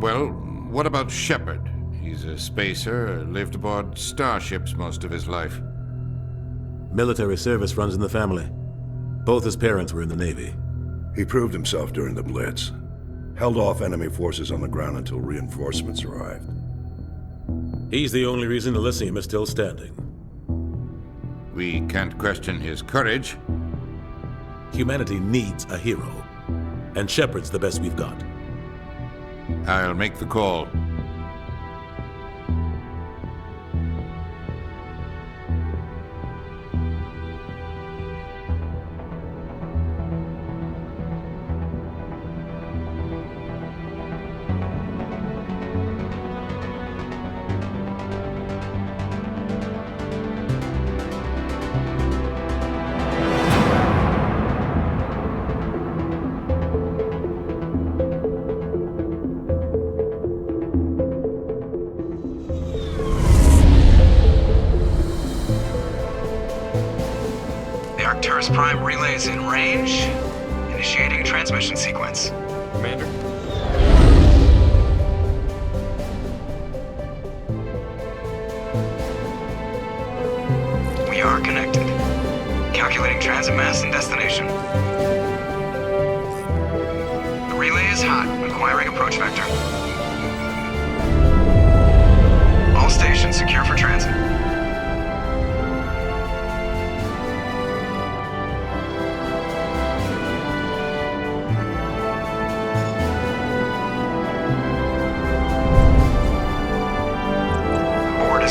Well, what about Sheppard? He's a spacer, lived aboard starships most of his life. Military service runs in the family. Both his parents were in the Navy. He proved himself during the Blitz. Held off enemy forces on the ground until reinforcements arrived. He's the only reason Elysium is still standing. We can't question his courage. Humanity needs a hero. And Sheppard's the best we've got. I'll make the call. Prime relay is in range. Initiating a transmission sequence. Commander? We are connected. Calculating transit mass and destination. The relay is hot, acquiring approach vector. All stations secure for transit.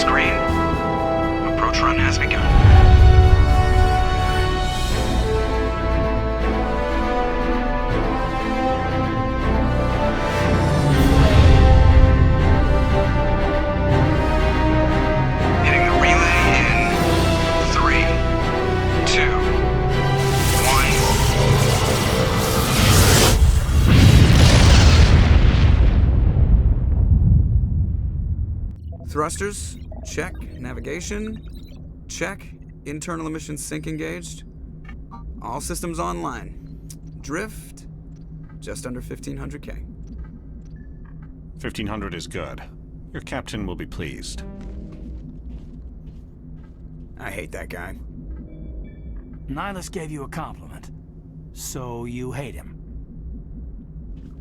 Green. Approach run has begun. Hitting the relay in 3, 2, 1. Thrusters. Check. Navigation. Check. Internal emission sync engaged. All systems online. Drift. Just under 1500K. 1500 is good. Your captain will be pleased. I hate that guy. Nihilus gave you a compliment. So you hate him.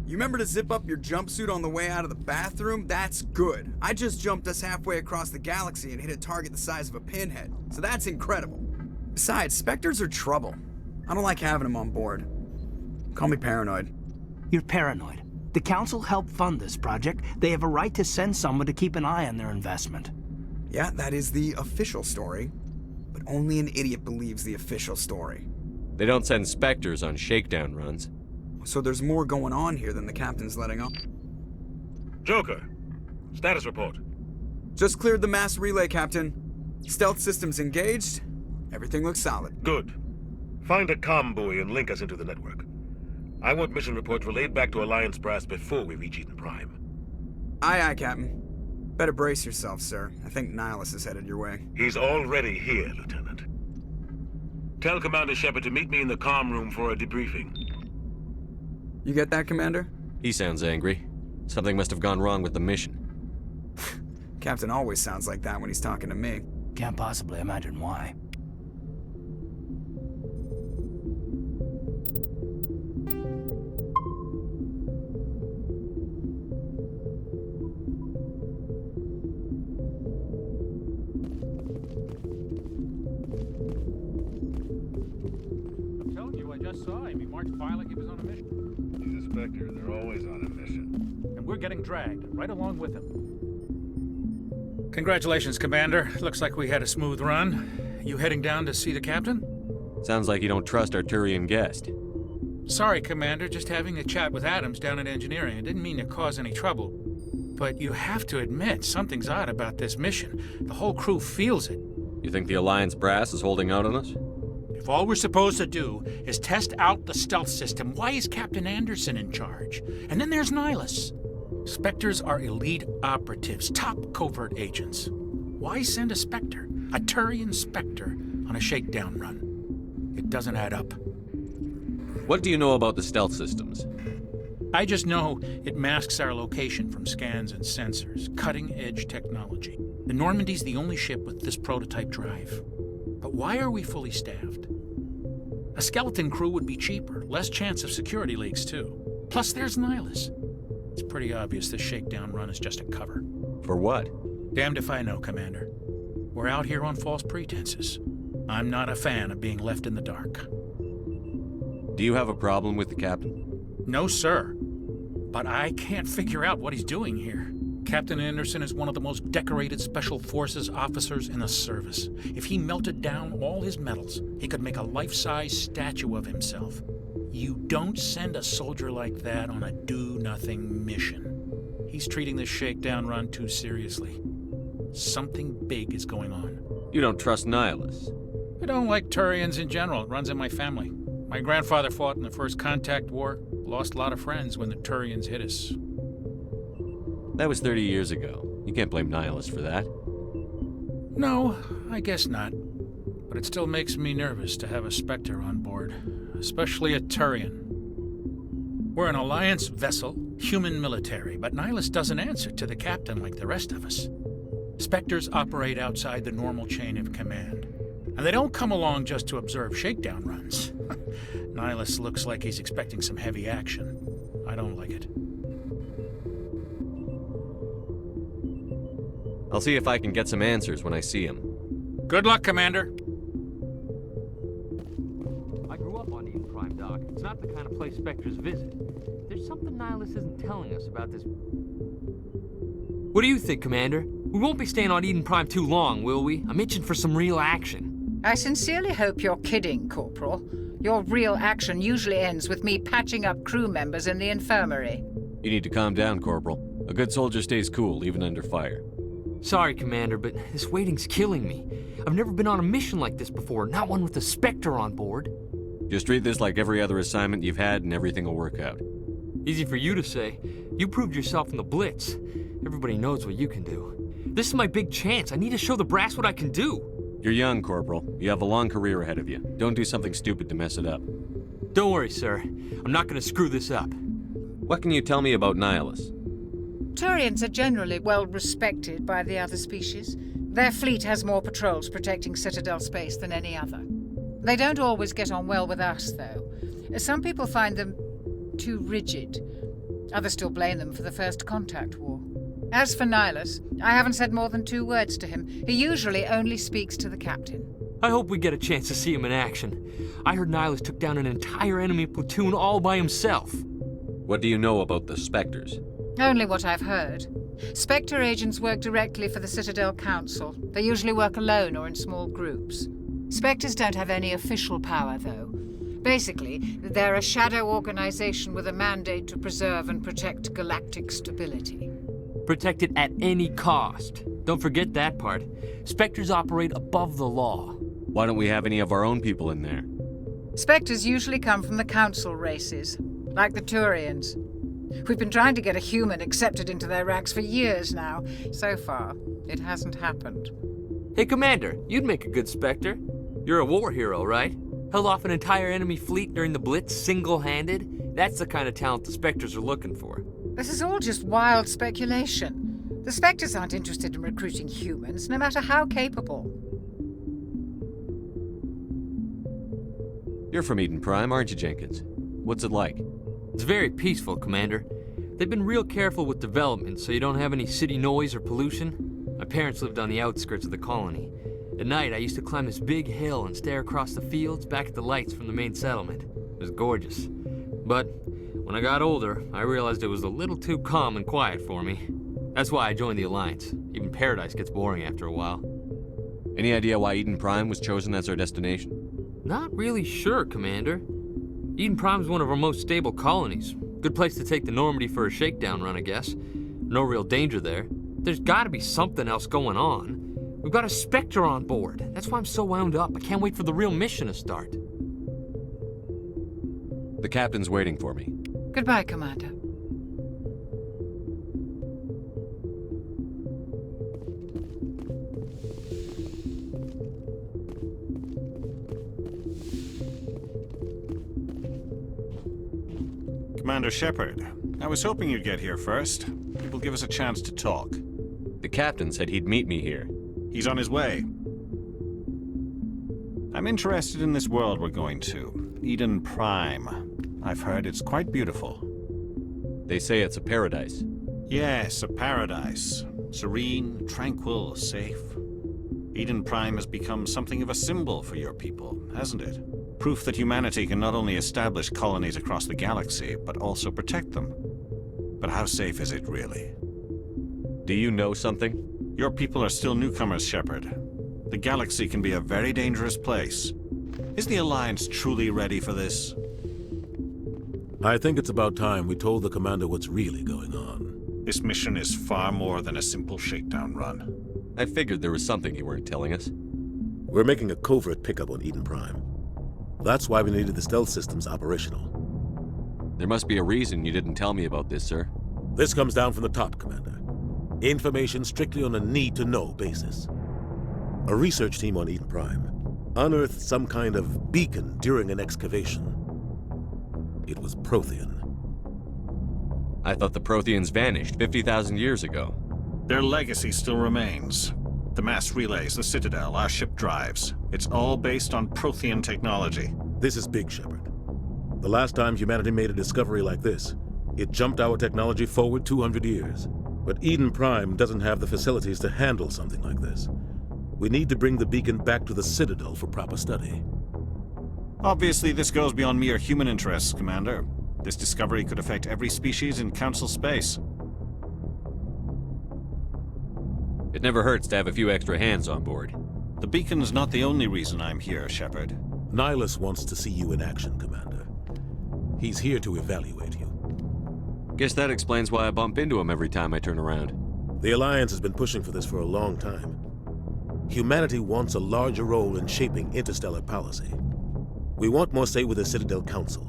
You remember to zip up your jumpsuit on the way out of the bathroom? That's good. I just jumped us halfway across the galaxy and hit a target the size of a pinhead. So that's incredible. Besides, Spectres are trouble. I don't like having them on board. Call me paranoid. You're paranoid. The Council helped fund this project. They have a right to send someone to keep an eye on their investment. Yeah, that is the official story. But only an idiot believes the official story. They don't send Spectres on shakedown runs. So there's more going on here than the captain's letting on. Joker, status report. Just cleared the mass relay, Captain. Stealth systems engaged. Everything looks solid. Good. Find a comm buoy and link us into the network. I want mission reports relayed back to Alliance brass before we reach Eden Prime. Aye, aye, Captain. Better brace yourself, sir. I think Nihilus is headed your way. He's already here, Lieutenant. Tell Commander Sheppard to meet me in the comm room for a debriefing. You get that, Commander? He sounds angry. Something must have gone wrong with the mission. Captain always sounds like that when he's talking to me. Can't possibly imagine why. I'm telling you, I just saw him. He marched by like he was on a mission. He's a Spectre. They're always on a mission. And we're getting dragged, right along with him. Congratulations, Commander. Looks like we had a smooth run. You heading down to see the captain? Sounds like you don't trust our Turian guest. Sorry, Commander. Just having a chat with Adams down at engineering. I didn't mean to cause any trouble. But you have to admit, something's odd about this mission. The whole crew feels it. You think the Alliance brass is holding out on us? If all we're supposed to do is test out the stealth system, why is Captain Anderson in charge? And then there's Nihilus. Spectres are elite operatives, top covert agents. Why send a Spectre, a Turian Spectre, on a shakedown run? It doesn't add up. What do you know about the stealth systems? I just know it masks our location from scans and sensors. Cutting-edge technology. The Normandy's the only ship with this prototype drive. But why are we fully staffed? A skeleton crew would be cheaper, less chance of security leaks too. Plus there's Nihilus. It's pretty obvious this shakedown run is just a cover. For what? Damned if I know, Commander. We're out here on false pretenses. I'm not a fan of being left in the dark. Do you have a problem with the captain? No, sir. But I can't figure out what he's doing here. Captain Anderson is one of the most decorated Special Forces officers in the service. If he melted down all his medals, he could make a life-size statue of himself. You don't send a soldier like that on a do-nothing mission. He's treating this shakedown run too seriously. Something big is going on. You don't trust Nihilus? I don't like Turians in general. It runs in my family. My grandfather fought in the First Contact War. Lost a lot of friends when the Turians hit us. That was 30 years ago. You can't blame Nihilus for that. No, I guess not. But it still makes me nervous to have a Spectre on board, especially a Turian. We're an Alliance vessel, human military, but Nihilus doesn't answer to the captain like the rest of us. Spectres operate outside the normal chain of command. And they don't come along just to observe shakedown runs. Nihilus looks like he's expecting some heavy action. I don't like it. I'll see if I can get some answers when I see him. Good luck, Commander. I grew up on Eden Prime, Doc. It's not the kind of place Spectres visit. There's something Nihilus isn't telling us about this. What do you think, Commander? We won't be staying on Eden Prime too long, will we? I'm itching for some real action. I sincerely hope you're kidding, Corporal. Your real action usually ends with me patching up crew members in the infirmary. You need to calm down, Corporal. A good soldier stays cool, even under fire. Sorry, Commander, but this waiting's killing me. I've never been on a mission like this before, not one with a Spectre on board. Just treat this like every other assignment you've had and everything will work out. Easy for you to say. You proved yourself in the Blitz. Everybody knows what you can do. This is my big chance. I need to show the brass what I can do. You're young, Corporal. You have a long career ahead of you. Don't do something stupid to mess it up. Don't worry, sir. I'm not going to screw this up. What can you tell me about Nihilus? Turians are generally well respected by the other species. Their fleet has more patrols protecting Citadel space than any other. They don't always get on well with us, though. Some people find them too rigid. Others still blame them for the First Contact War. As for Nihilus, I haven't said more than 2 words to him. He usually only speaks to the captain. I hope we get a chance to see him in action. I heard Nihilus took down an entire enemy platoon all by himself. What do you know about the Spectres? Only what I've heard. Spectre agents work directly for the Citadel Council. They usually work alone or in small groups. Spectres don't have any official power, though. Basically, they're a shadow organization with a mandate to preserve and protect galactic stability. Protect it at any cost. Don't forget that part. Spectres operate above the law. Why don't we have any of our own people in there? Spectres usually come from the Council races, like the Turians. We've been trying to get a human accepted into their ranks for years now. So far, it hasn't happened. Hey, Commander, you'd make a good Spectre. You're a war hero, right? Held off an entire enemy fleet during the Blitz single-handed? That's the kind of talent the Spectres are looking for. This is all just wild speculation. The Spectres aren't interested in recruiting humans, no matter how capable. You're from Eden Prime, aren't you, Jenkins? What's it like? It's very peaceful, Commander. They've been real careful with development, so you don't have any city noise or pollution. My parents lived on the outskirts of the colony. At night, I used to climb this big hill and stare across the fields back at the lights from the main settlement. It was gorgeous. But when I got older, I realized it was a little too calm and quiet for me. That's why I joined the Alliance. Even Paradise gets boring after a while. Any idea why Eden Prime was chosen as our destination? Not really sure, Commander. Eden Prime's one of our most stable colonies. Good place to take the Normandy for a shakedown run, I guess. No real danger there. There's gotta be something else going on. We've got a Spectre on board. That's why I'm so wound up. I can't wait for the real mission to start. The captain's waiting for me. Goodbye, Commander. Commander Sheppard. I was hoping you'd get here first. It will give us a chance to talk. The captain said he'd meet me here. He's on his way. I'm interested in this world we're going to, Eden Prime. I've heard it's quite beautiful. They say it's a paradise. Yes, a paradise. Serene, tranquil, safe. Eden Prime has become something of a symbol for your people, hasn't it? Proof that humanity can not only establish colonies across the galaxy, but also protect them. But how safe is it, really? Do you know something? Your people are still newcomers, Sheppard. The galaxy can be a very dangerous place. Is the Alliance truly ready for this? I think it's about time we told the commander what's really going on. This mission is far more than a simple shakedown run. I figured there was something you weren't telling us. We're making a covert pickup on Eden Prime. That's why we needed the stealth systems operational. There must be a reason you didn't tell me about this, sir. This comes down from the top, Commander. Information strictly on a need-to-know basis. A research team on Eden Prime unearthed some kind of beacon during an excavation. It was Prothean. I thought the Protheans vanished 50,000 years ago. Their legacy still remains. The mass relays, the Citadel, our ship drives. It's all based on Prothean technology. This is big, Sheppard. The last time humanity made a discovery like this, it jumped our technology forward 200 years. But Eden Prime doesn't have the facilities to handle something like this. We need to bring the beacon back to the Citadel for proper study. Obviously, this goes beyond mere human interests, Commander. This discovery could affect every species in Council space. It never hurts to have a few extra hands on board. The beacon's not the only reason I'm here, Sheppard. Nihilus wants to see you in action, Commander. He's here to evaluate you. Guess that explains why I bump into him every time I turn around. The Alliance has been pushing for this for a long time. Humanity wants a larger role in shaping interstellar policy. We want more say with the Citadel Council.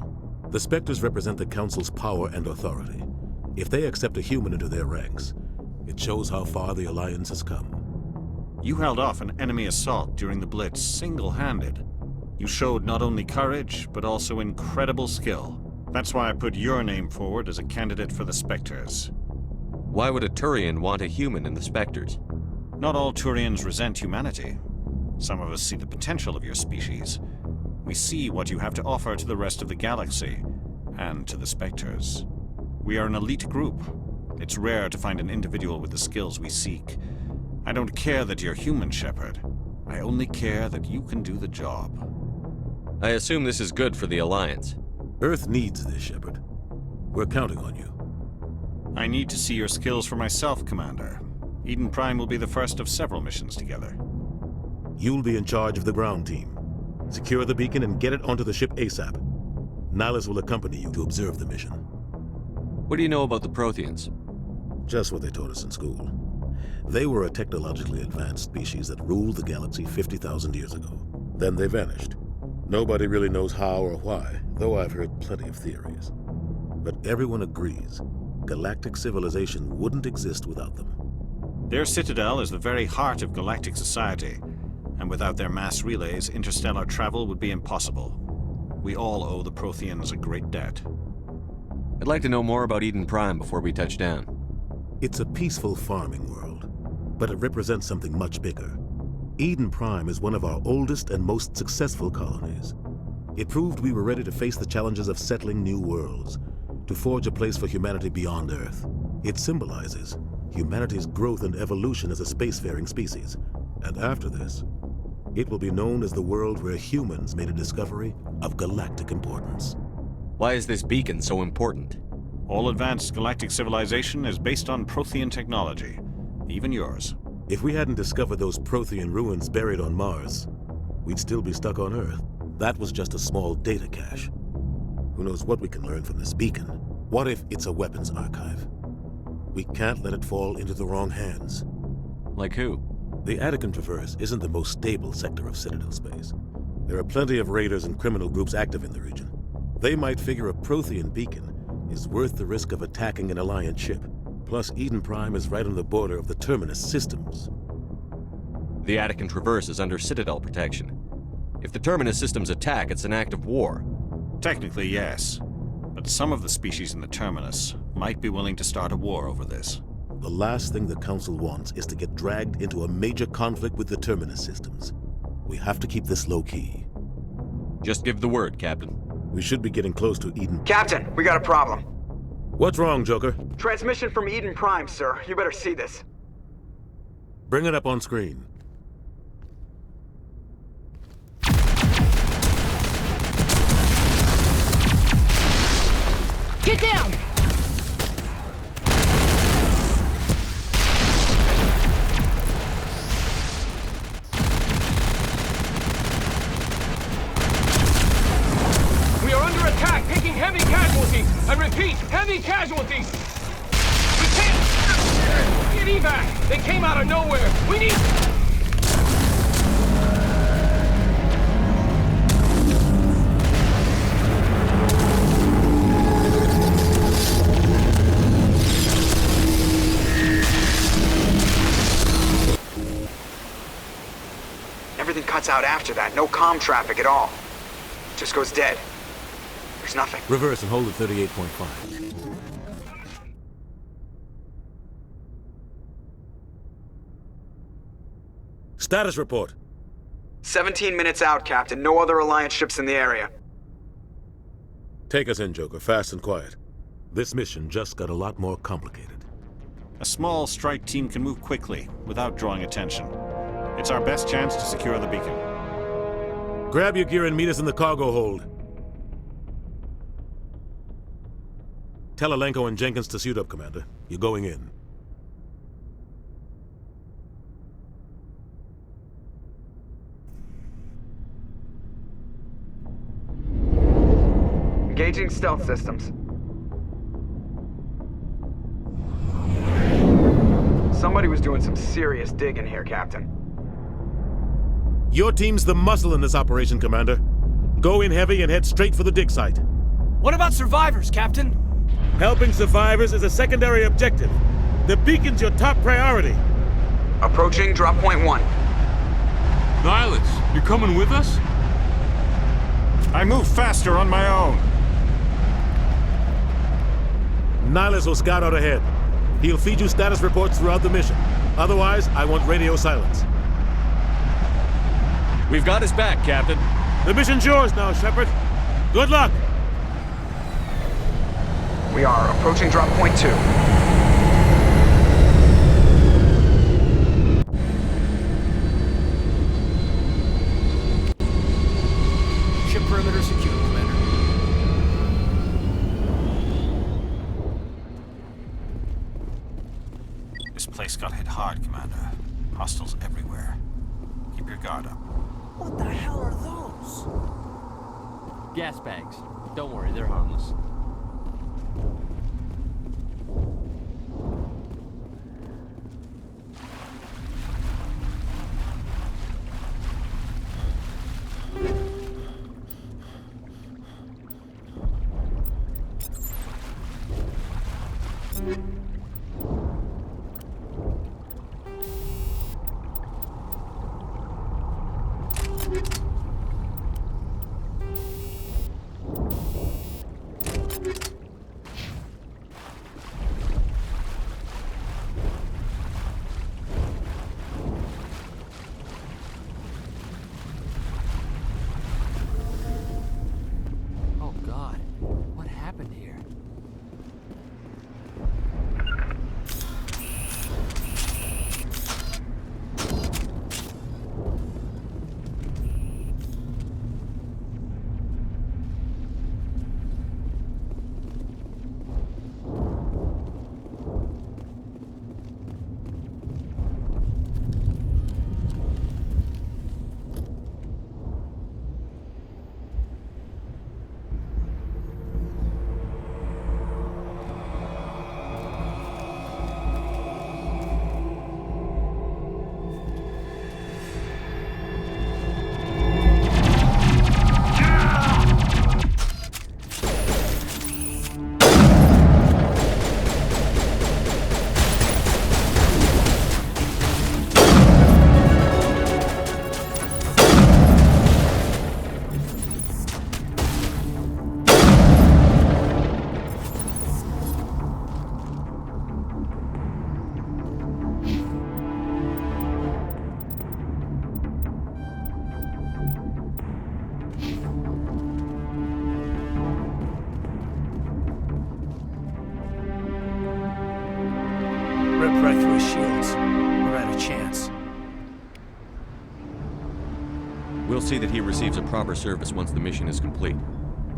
The Spectres represent the Council's power and authority. If they accept a human into their ranks, it shows how far the Alliance has come. You held off an enemy assault during the Blitz single-handed. You showed not only courage, but also incredible skill. That's why I put your name forward as a candidate for the Spectres. Why would a Turian want a human in the Spectres? Not all Turians resent humanity. Some of us see the potential of your species. We see what you have to offer to the rest of the galaxy, and to the Spectres. We are an elite group. It's rare to find an individual with the skills we seek. I don't care that you're human, Sheppard. I only care that you can do the job. I assume this is good for the Alliance. Earth needs this, Sheppard. We're counting on you. I need to see your skills for myself, Commander. Eden Prime will be the first of several missions together. You'll be in charge of the ground team. Secure the beacon and get it onto the ship ASAP. Nihilus will accompany you to observe the mission. What do you know about the Protheans? Just what they taught us in school. They were a technologically advanced species that ruled the galaxy 50,000 years ago. Then they vanished. Nobody really knows how or why, though I've heard plenty of theories. But everyone agrees, galactic civilization wouldn't exist without them. Their citadel is the very heart of galactic society, and without their mass relays, interstellar travel would be impossible. We all owe the Protheans a great debt. I'd like to know more about Eden Prime before we touch down. It's a peaceful farming world, but it represents something much bigger. Eden Prime is one of our oldest and most successful colonies. It proved we were ready to face the challenges of settling new worlds, to forge a place for humanity beyond Earth. It symbolizes humanity's growth and evolution as a spacefaring species. And after this, it will be known as the world where humans made a discovery of galactic importance. Why is this beacon so important? All advanced galactic civilization is based on Prothean technology, even yours. If we hadn't discovered those Prothean ruins buried on Mars, we'd still be stuck on Earth. That was just a small data cache. Who knows what we can learn from this beacon? What if it's a weapons archive? We can't let it fall into the wrong hands. Like who? The Attican Traverse isn't the most stable sector of Citadel space. There are plenty of raiders and criminal groups active in the region. They might figure a Prothean beacon is worth the risk of attacking an Alliance ship. Plus, Eden Prime is right on the border of the Terminus systems. The Attican Traverse is under Citadel protection. If the Terminus systems attack, it's an act of war. Technically, yes. But but some of the species in the Terminus might be willing to start a war over this. The last thing the Council wants is to get dragged into a major conflict with the Terminus systems. We have to keep this low-key. Just give the word, Captain. We should be getting close to Eden. Captain, we got a problem. What's wrong, Joker? Transmission from Eden Prime, sir. You better see this. Bring it up on screen. Get down! We are under attack, taking heavy casualties. I repeat, heavy casualties. We can't get evac. They came out of nowhere. We need... Everything cuts out after that. No comm traffic at all. Just goes dead. There's nothing. Reverse and hold at 38.5. Status report. 17 minutes out, Captain. No other Alliance ships in the area. Take us in, Joker, fast and quiet. This mission just got a lot more complicated. A small strike team can move quickly, without drawing attention. It's our best chance to secure the beacon. Grab your gear and meet us in the cargo hold. Tell Alenko and Jenkins to suit up, Commander. You're going in. Engaging stealth systems. Somebody was doing some serious digging here, Captain. Your team's the muscle in this operation, Commander. Go in heavy and head straight for the dig site. What about survivors, Captain? Helping survivors is a secondary objective. The beacon's your top priority. Approaching drop point 1. Nihilus, you're coming with us? I move faster on my own. Nihilus will scout out ahead. He'll feed you status reports throughout the mission. Otherwise, I want radio silence. We've got his back, Captain. The mission's yours now, Shepard. Good luck! We are approaching drop point 2. Ship perimeter secure, Commander. This place got hit hard, Commander. Hostiles everywhere. Keep your guard up. What the hell are those? Gas bags. Don't worry, they're harmless. shields. We're at a chance. We'll see that he receives a proper service once the mission is complete.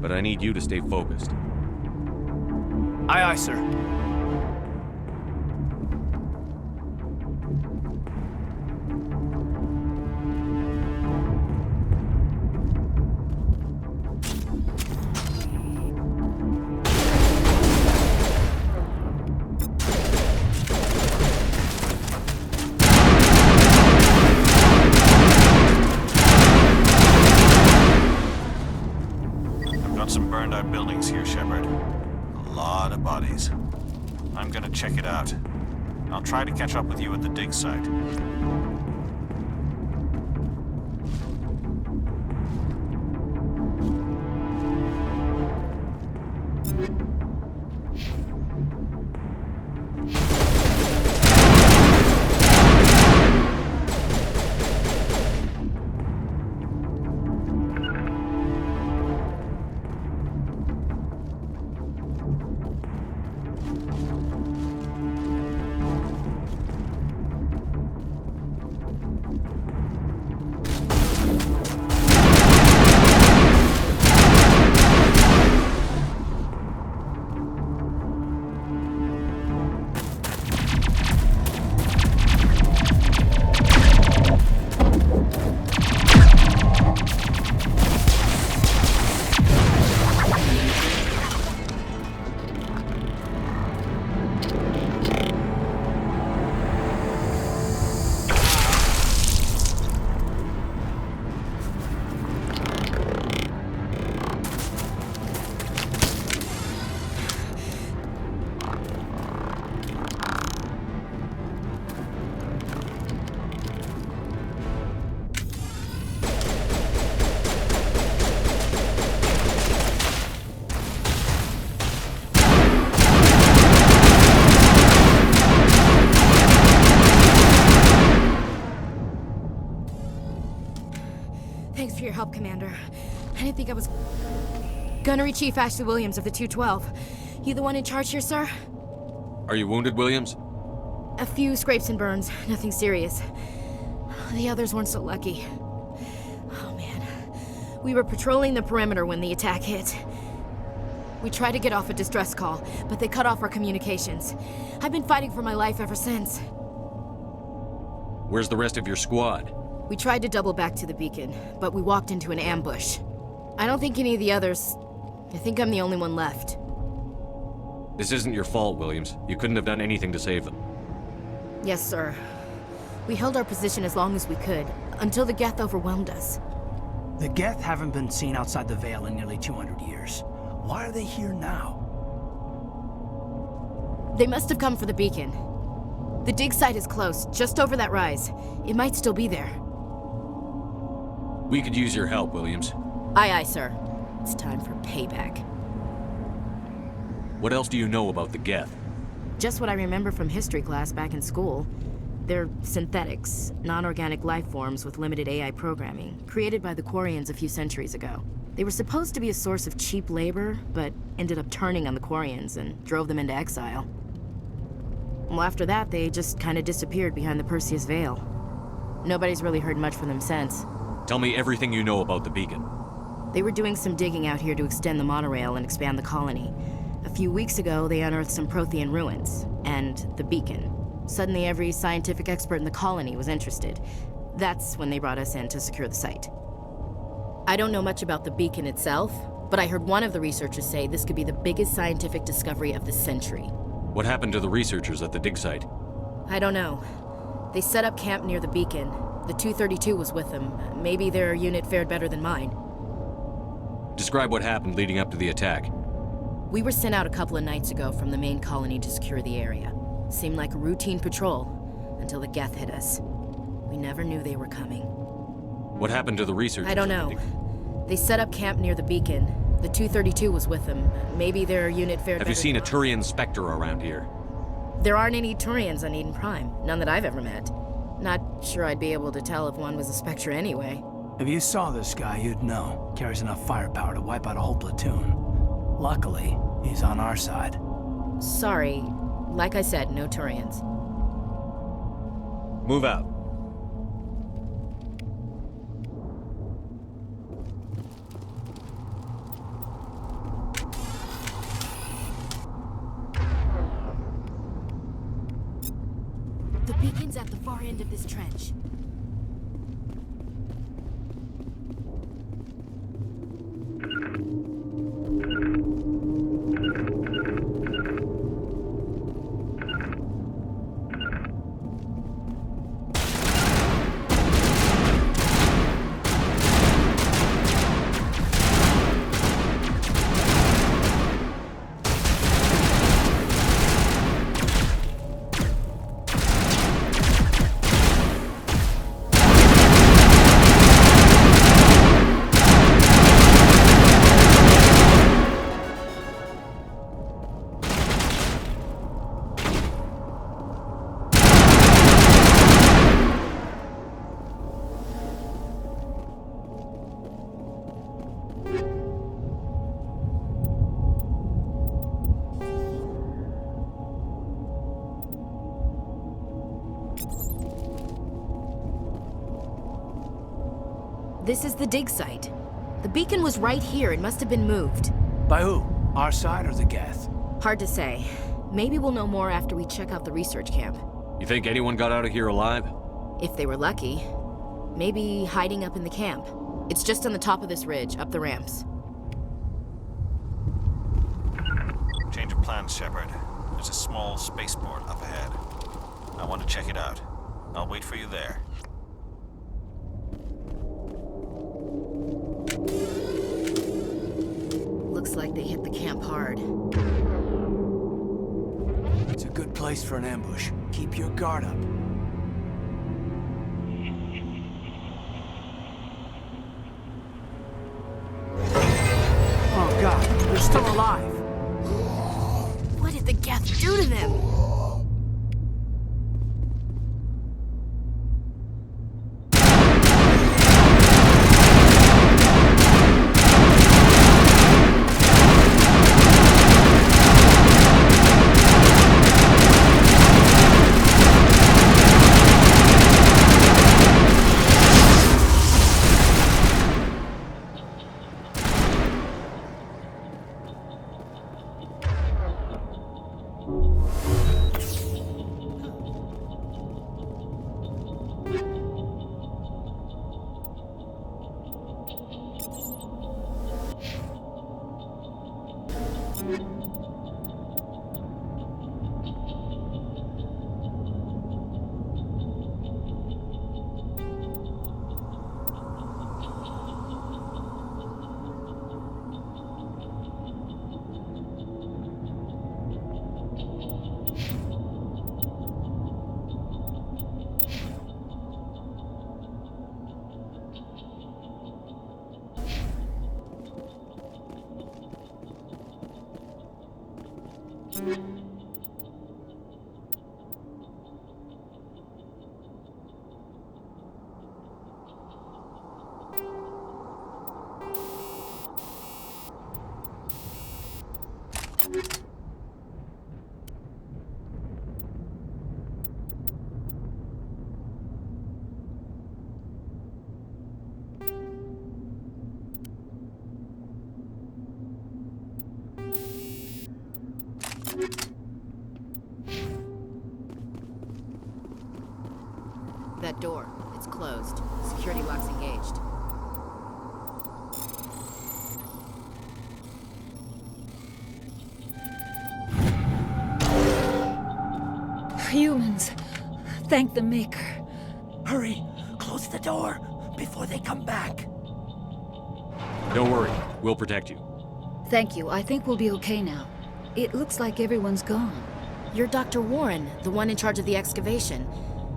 But I need you to stay focused. Aye, aye, sir. Some burned out buildings here, Sheppard. A lot of bodies. I'm gonna check it out. I'll try to catch up with you at the dig site. Thanks for your help, Commander. I didn't think I was... Gunnery Chief Ashley Williams of the 212. You the one in charge here, sir? Are you wounded, Williams? A few scrapes and burns, nothing serious. The others weren't so lucky. Oh man. We were patrolling the perimeter when the attack hit. We tried to get off a distress call, but they cut off our communications. I've been fighting for my life ever since. Where's the rest of your squad? We tried to double back to the beacon, but we walked into an ambush. I don't think any of the others... I think I'm the only one left. This isn't your fault, Williams. You couldn't have done anything to save them. Yes, sir. We held our position as long as we could, until the Geth overwhelmed us. The Geth haven't been seen outside the Veil in nearly 200 years. Why are they here now? They must have come for the beacon. The dig site is close, just over that rise. It might still be there. We could use your help, Williams. Aye, aye, sir. It's time for payback. What else do you know about the Geth? Just what I remember from history class back in school. They're synthetics, non-organic life forms with limited AI programming, created by the Quarians a few centuries ago. They were supposed to be a source of cheap labor, but ended up turning on the Quarians and drove them into exile. Well, after that, they just kind of disappeared behind the Perseus Veil. Nobody's really heard much from them since. Tell me everything you know about the beacon. They were doing some digging out here to extend the monorail and expand the colony. A few weeks ago, they unearthed some Prothean ruins, and the beacon. Suddenly, every scientific expert in the colony was interested. That's when they brought us in to secure the site. I don't know much about the beacon itself, but I heard one of the researchers say this could be the biggest scientific discovery of the century. What happened to the researchers at the dig site? I don't know. They set up camp near the beacon. The 232 was with them. Maybe their unit fared better than mine. Describe what happened leading up to the attack. We were sent out a couple of nights ago from the main colony to secure the area. Seemed like a routine patrol, until the Geth hit us. We never knew they were coming. What happened to the researchers? I don't know. They set up camp near the beacon. The 232 was with them. Maybe their unit fared better. Have you seen a Turian Spectre around here? There aren't any Turians on Eden Prime. None that I've ever met. Not sure I'd be able to tell if one was a Spectre anyway. If you saw this guy, you'd know. Carries enough firepower to wipe out a whole platoon. Luckily, he's on our side. Sorry. Like I said, no Turians. Move out. The beacon's at the far end of this trench. This is the dig site. The beacon was right here. It must have been moved. By who? Our side or the Geth? Hard to say. Maybe we'll know more after we check out the research camp. You think anyone got out of here alive? If they were lucky. Maybe hiding up in the camp. It's just on the top of this ridge, up the ramps. Change of plans, Shepard. There's a small spaceport up ahead. I want to check it out. I'll wait for you there. Looks like they hit the camp hard. It's a good place for an ambush. Keep your guard up. Oh God, they're still alive. What did the Geth do to them? That door, it's closed. Security lock's engaged. Humans. Thank the Maker. Hurry, close the door before they come back. Don't worry, we'll protect you. Thank you. I think we'll be okay now. It looks like everyone's gone. You're Dr. Warren, the one in charge of the excavation.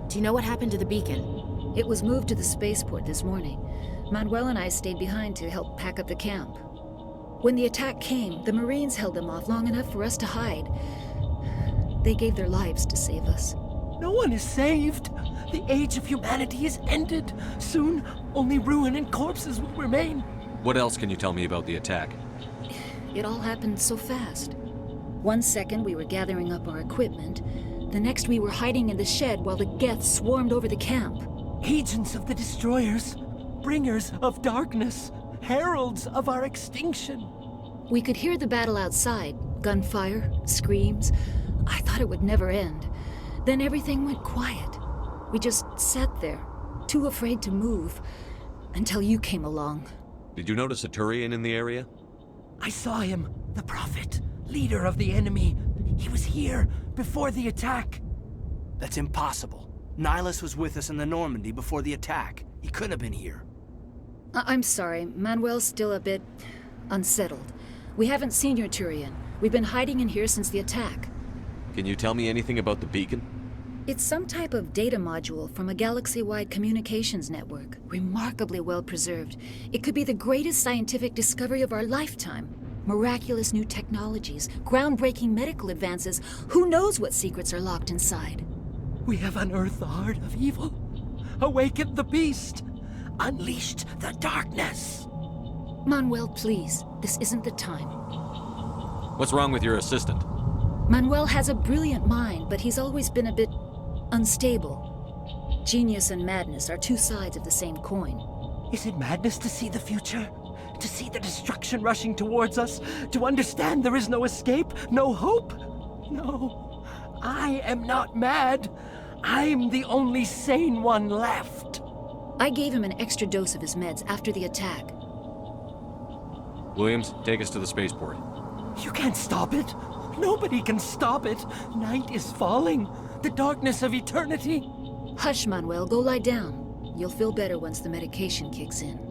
Do you know what happened to the beacon? It was moved to the spaceport this morning. Manuel and I stayed behind to help pack up the camp. When the attack came, the Marines held them off long enough for us to hide. They gave their lives to save us. No one is saved. The age of humanity is ended. Soon, only ruin and corpses will remain. What else can you tell me about the attack? It all happened so fast. 1 second we were gathering up our equipment. The next we were hiding in the shed while the Geth swarmed over the camp. Agents of the Destroyers, bringers of darkness, heralds of our extinction. We could hear the battle outside. Gunfire, screams. I thought it would never end. Then everything went quiet. We just sat there, too afraid to move, until you came along. Did you notice a Turian in the area? I saw him, the Prophet, leader of the enemy. He was here before the attack. That's impossible. Nihilus was with us in the Normandy before the attack. He couldn't have been here. I'm sorry, Manuel's still a bit unsettled. We haven't seen your Turian. We've been hiding in here since the attack. Can you tell me anything about the beacon? It's some type of data module from a galaxy-wide communications network. Remarkably well preserved. It could be the greatest scientific discovery of our lifetime. Miraculous new technologies, groundbreaking medical advances. Who knows what secrets are locked inside? We have unearthed the heart of evil, awakened the beast, unleashed the darkness. Manuel, please. This isn't the time. What's wrong with your assistant? Manuel has a brilliant mind, but he's always been a bit unstable. Genius and madness are two sides of the same coin. Is it madness to see the future? To see the destruction rushing towards us? To understand there is no escape? No hope? No. I am not mad. I'm the only sane one left. I gave him an extra dose of his meds after the attack. Williams, take us to the spaceport. You can't stop it. Nobody can stop it. Night is falling. The darkness of eternity. Hush, Manuel. Go lie down. You'll feel better once the medication kicks in.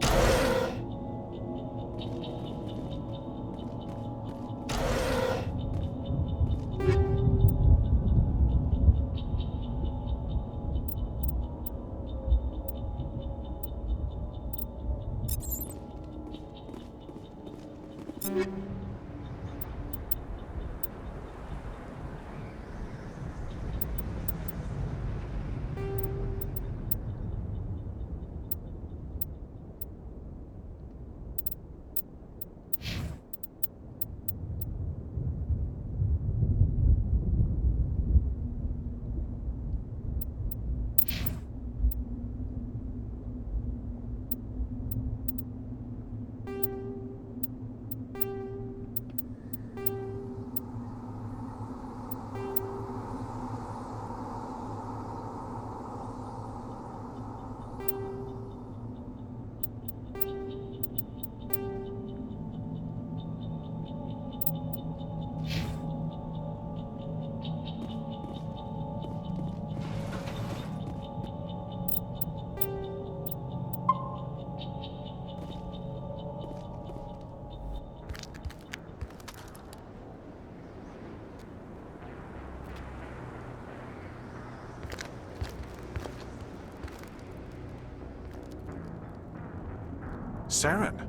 Saren.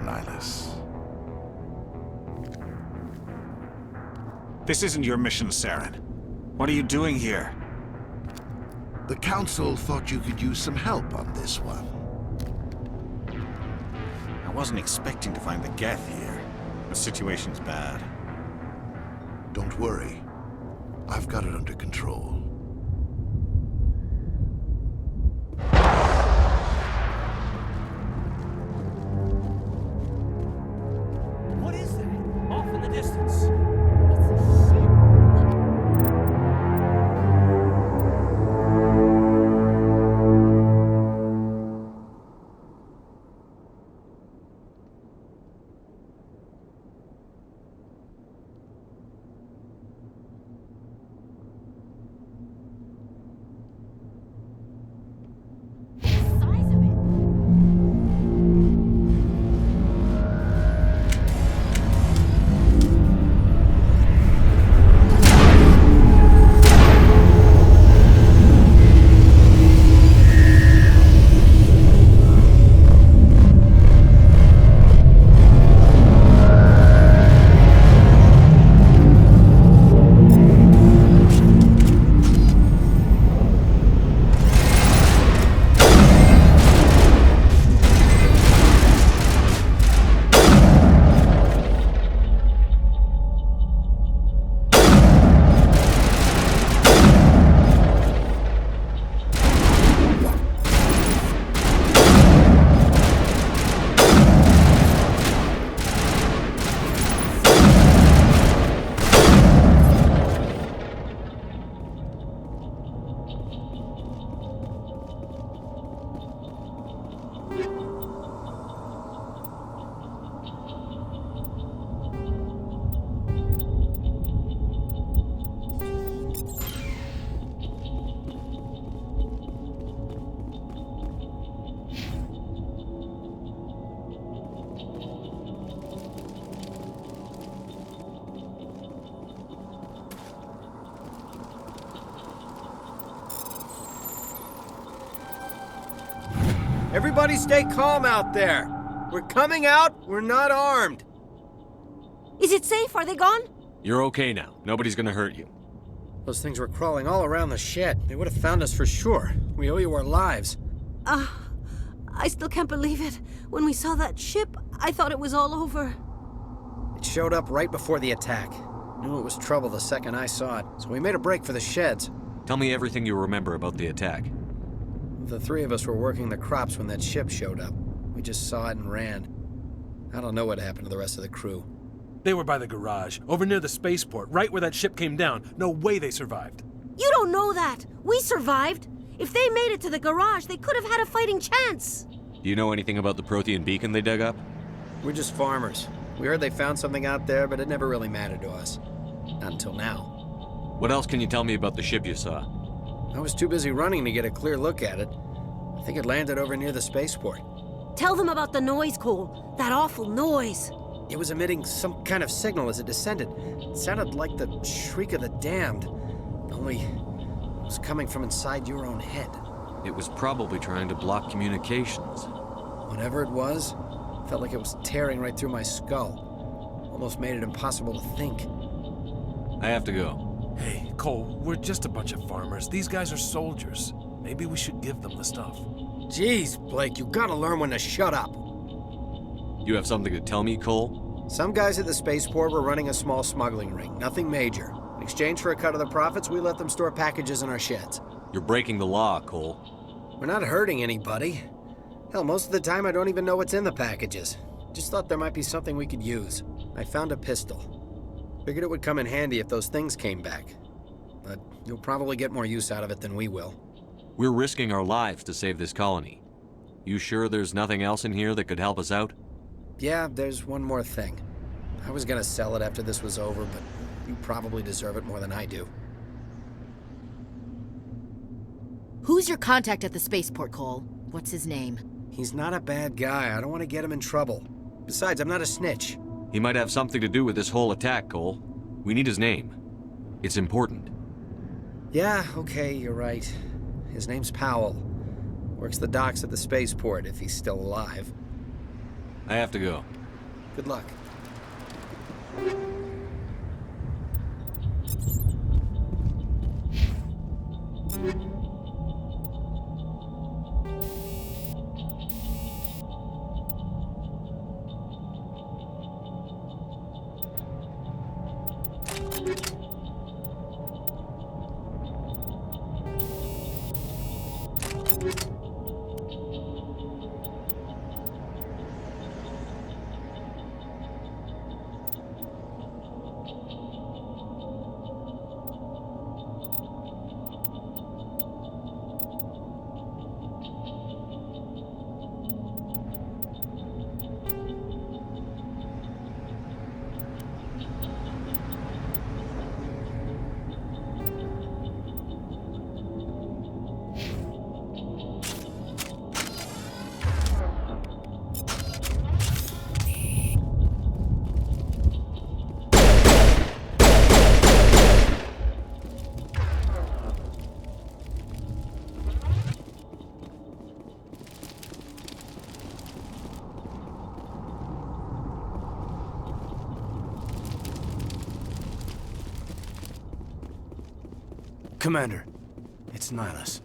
Nihilus. This isn't your mission, Saren. What are you doing here? The Council thought you could use some help on this one. I wasn't expecting to find the Geth here. The situation's bad. Don't worry. I've got it under control. What is that? Off in the distance. Everybody stay calm out there. We're coming out, we're not armed. Is it safe? Are they gone? You're okay now. Nobody's gonna hurt you. Those things were crawling all around the shed. They would have found us for sure. We owe you our lives. I still can't believe it. When we saw that ship, I thought it was all over. It showed up right before the attack. Knew it was trouble the second I saw it, so we made a break for the sheds. Tell me everything you remember about the attack. The three of us were working the crops when that ship showed up. We just saw it and ran. I don't know what happened to the rest of the crew. They were by the garage, over near the spaceport, right where that ship came down. No way they survived. You don't know that. We survived. If they made it to the garage, they could have had a fighting chance. Do you know anything about the Prothean beacon they dug up? We're just farmers. We heard they found something out there, but it never really mattered to us. Not until now. What else can you tell me about the ship you saw? I was too busy running to get a clear look at it. I think it landed over near the spaceport. Tell them about the noise, Cole. That awful noise. It was emitting some kind of signal as it descended. It sounded like the shriek of the damned. Only it was coming from inside your own head. It was probably trying to block communications. Whatever it was, felt like it was tearing right through my skull. Almost made it impossible to think. I have to go. Hey, Cole, we're just a bunch of farmers. These guys are soldiers. Maybe we should give them the stuff. Jeez, Blake, you gotta learn when to shut up. You have something to tell me, Cole? Some guys at the spaceport were running a small smuggling ring, nothing major. In exchange for a cut of the profits, we let them store packages in our sheds. You're breaking the law, Cole. We're not hurting anybody. Hell, most of the time I don't even know what's in the packages. Just thought there might be something we could use. I found a pistol. Figured it would come in handy if those things came back. But you'll probably get more use out of it than we will. We're risking our lives to save this colony. You sure there's nothing else in here that could help us out? Yeah, there's one more thing. I was gonna sell it after this was over, but you probably deserve it more than I do. Who's your contact at the spaceport, Cole? What's his name? He's not a bad guy. I don't want to get him in trouble. Besides, I'm not a snitch. He might have something to do with this whole attack, Cole. We need his name. It's important. Yeah, okay, you're right. His name's Powell. Works the docks at the spaceport, if he's still alive. I have to go. Good luck. Commander, it's Nihilus.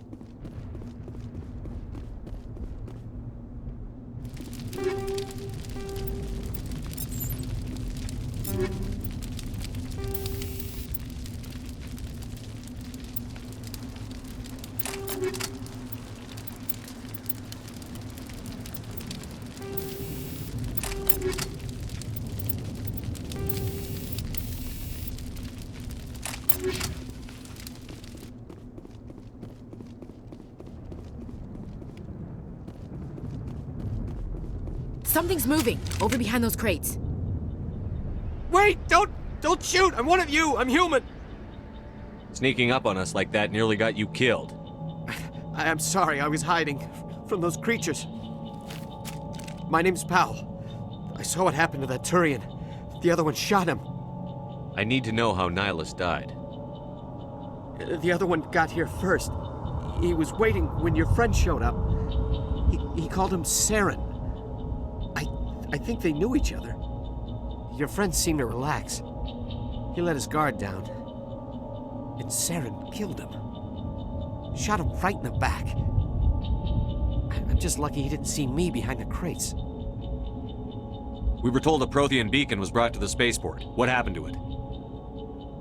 Something's moving, over behind those crates. Wait! Don't shoot! I'm one of you! I'm human! Sneaking up on us like that nearly got you killed. I'm sorry, I was hiding from those creatures. My name's Powell. I saw what happened to that Turian. The other one shot him. I need to know how Nihilus died. The other one got here first. He was waiting when your friend showed up. He called him Saren. I think they knew each other. Your friend seemed to relax. He let his guard down. And Saren killed him. Shot him right in the back. I'm just lucky he didn't see me behind the crates. We were told a Prothean beacon was brought to the spaceport. What happened to it?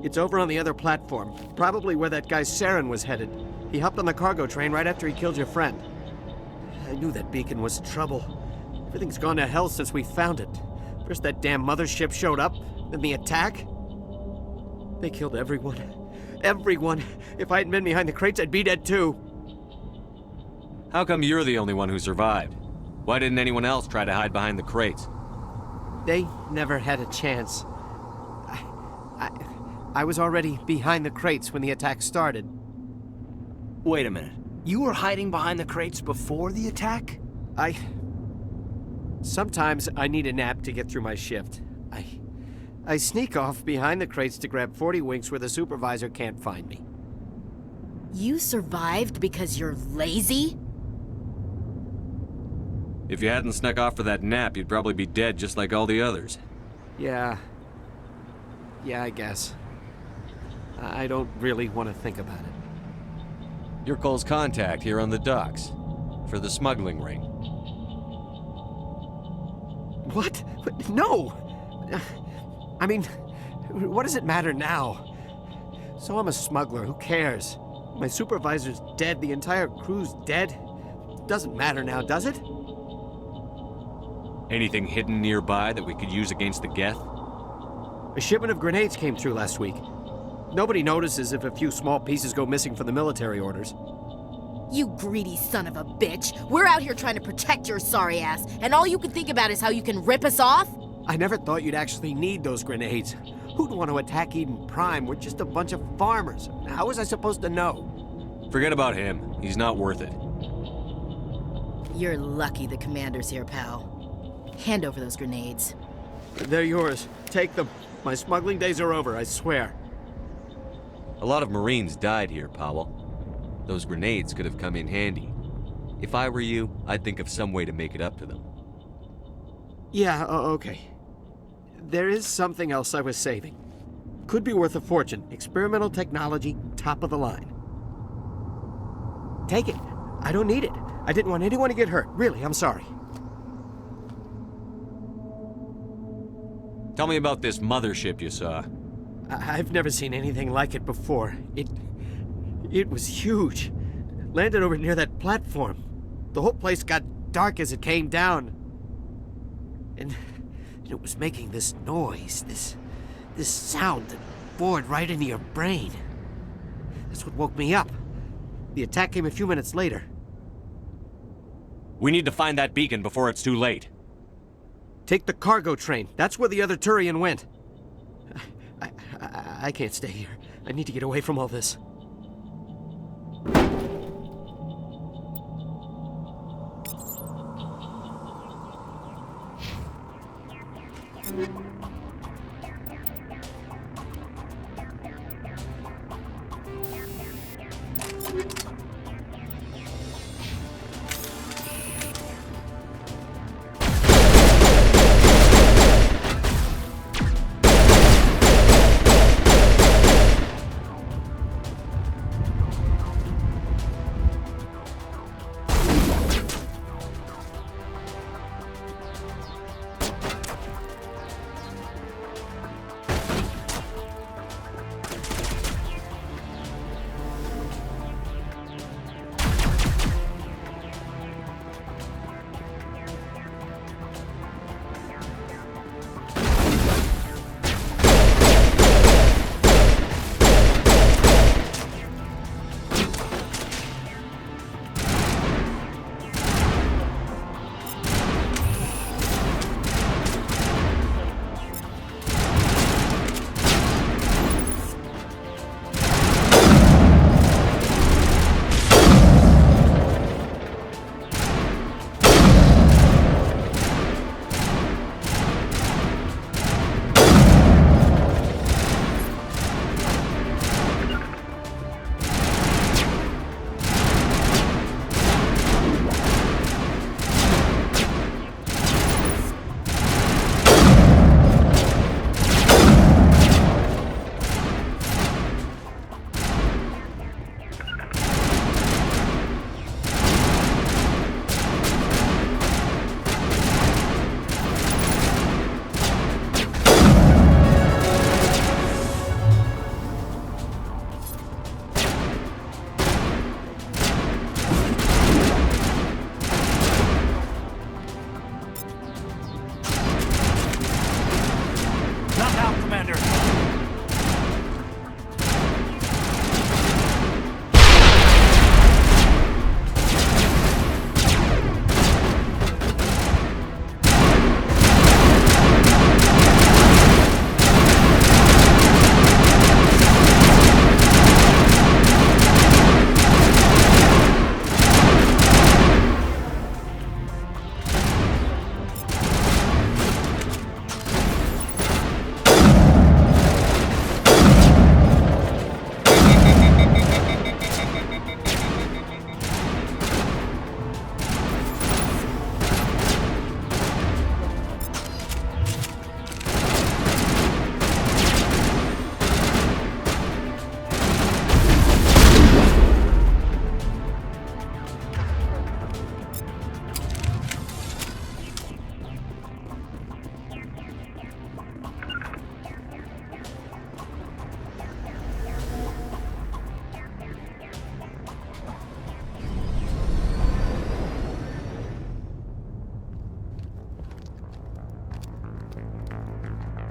It's over on the other platform, probably where that guy Saren was headed. He hopped on the cargo train right after he killed your friend. I knew that beacon was trouble. Everything's gone to hell since we found it. First that damn mothership showed up, then the attack. They killed everyone. Everyone! If I hadn't been behind the crates, I'd be dead too. How come you're the only one who survived? Why didn't anyone else try to hide behind the crates? They never had a chance. I was already behind the crates when the attack started. Wait a minute. You were hiding behind the crates before the attack? Sometimes I need a nap to get through my shift. I sneak off behind the crates to grab 40 winks where the supervisor can't find me. You survived because you're lazy? If you hadn't snuck off for that nap, you'd probably be dead just like all the others. Yeah, I guess. I don't really want to think about it. You're Cole's contact here on the docks. For the smuggling ring. What? No! I mean, what does it matter now? So I'm a smuggler, who cares? My supervisor's dead, the entire crew's dead. Doesn't matter now, does it? Anything hidden nearby that we could use against the Geth? A shipment of grenades came through last week. Nobody notices if a few small pieces go missing from the military orders. You greedy son of a bitch. We're out here trying to protect your sorry ass, and all you can think about is how you can rip us off? I never thought you'd actually need those grenades. Who'd want to attack Eden Prime? We're just a bunch of farmers. How was I supposed to know? Forget about him. He's not worth it. You're lucky the commander's here, pal. Hand over those grenades. They're yours. Take them. My smuggling days are over, I swear. A lot of Marines died here, Powell. Those grenades could have come in handy. If I were you, I'd think of some way to make it up to them. Yeah, okay. There is something else I was saving. Could be worth a fortune. Experimental technology, top of the line. Take it. I don't need it. I didn't want anyone to get hurt. Really, I'm sorry. Tell me about this mothership you saw. I've never seen anything like it before. It was huge. Landed over near that platform. The whole place got dark as it came down. And it was making this noise, this sound that bored right into your brain. That's what woke me up. The attack came a few minutes later. We need to find that beacon before it's too late. Take the cargo train. That's where the other Turian went. I can't stay here. I need to get away from all this.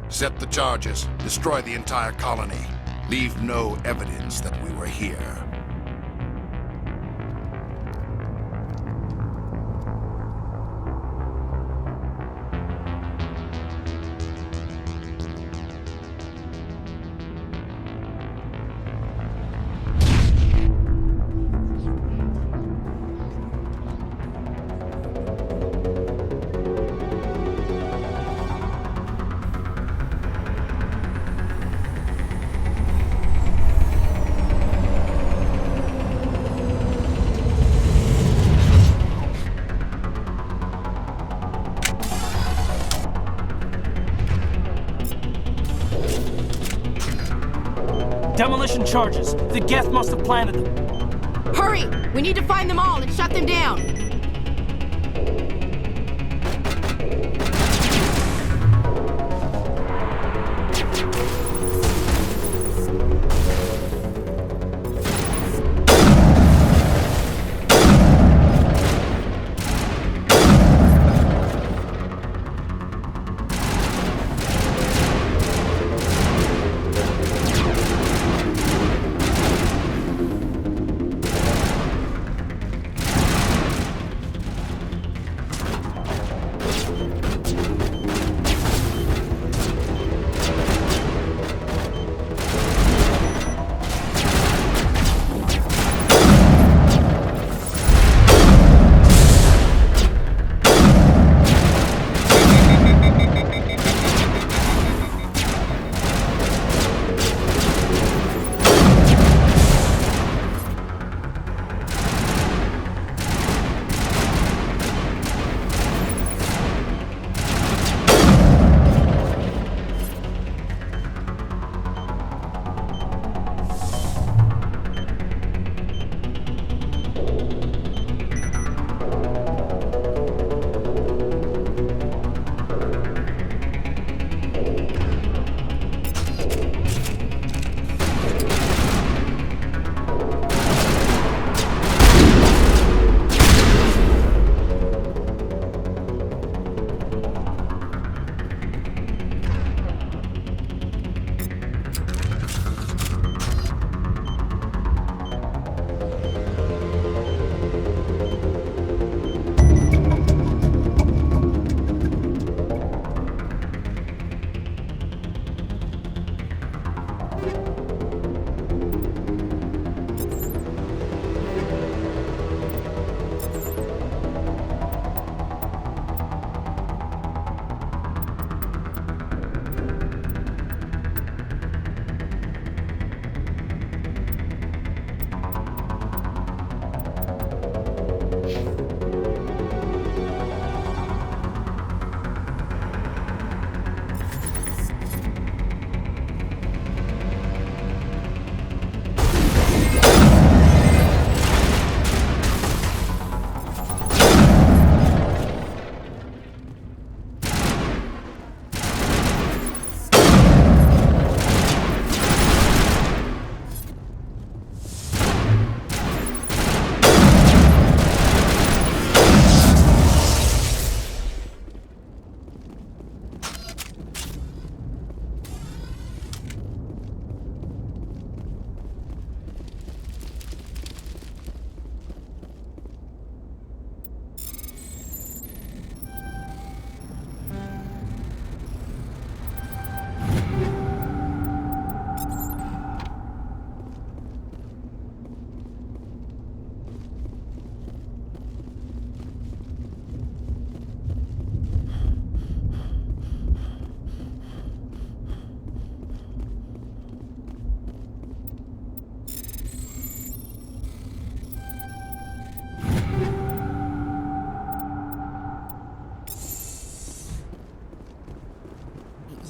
Set the charges. Destroy the entire colony. Leave no evidence that we were here. Demolition charges. The Geth must have planted them. Hurry! We need to find them all and shut them down!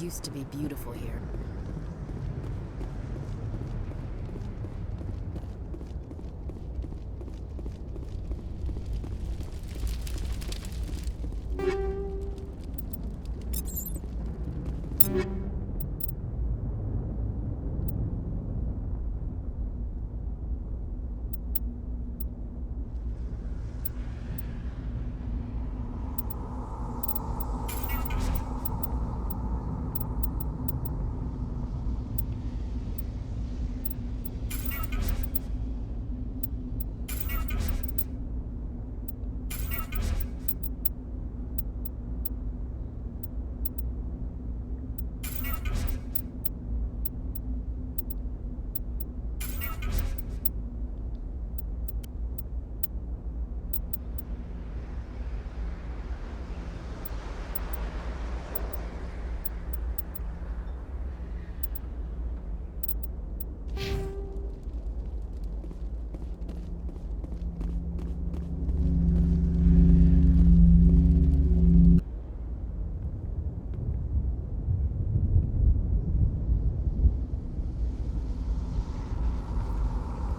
Used to be beautiful here.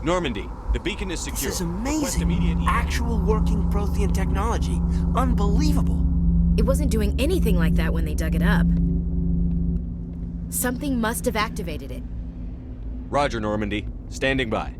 Normandy, the beacon is secure. This is Request amazing. immediate evac. Actual working Prothean technology. Unbelievable. It wasn't doing anything like that when they dug it up. Something must have activated it. Roger, Normandy. Standing by.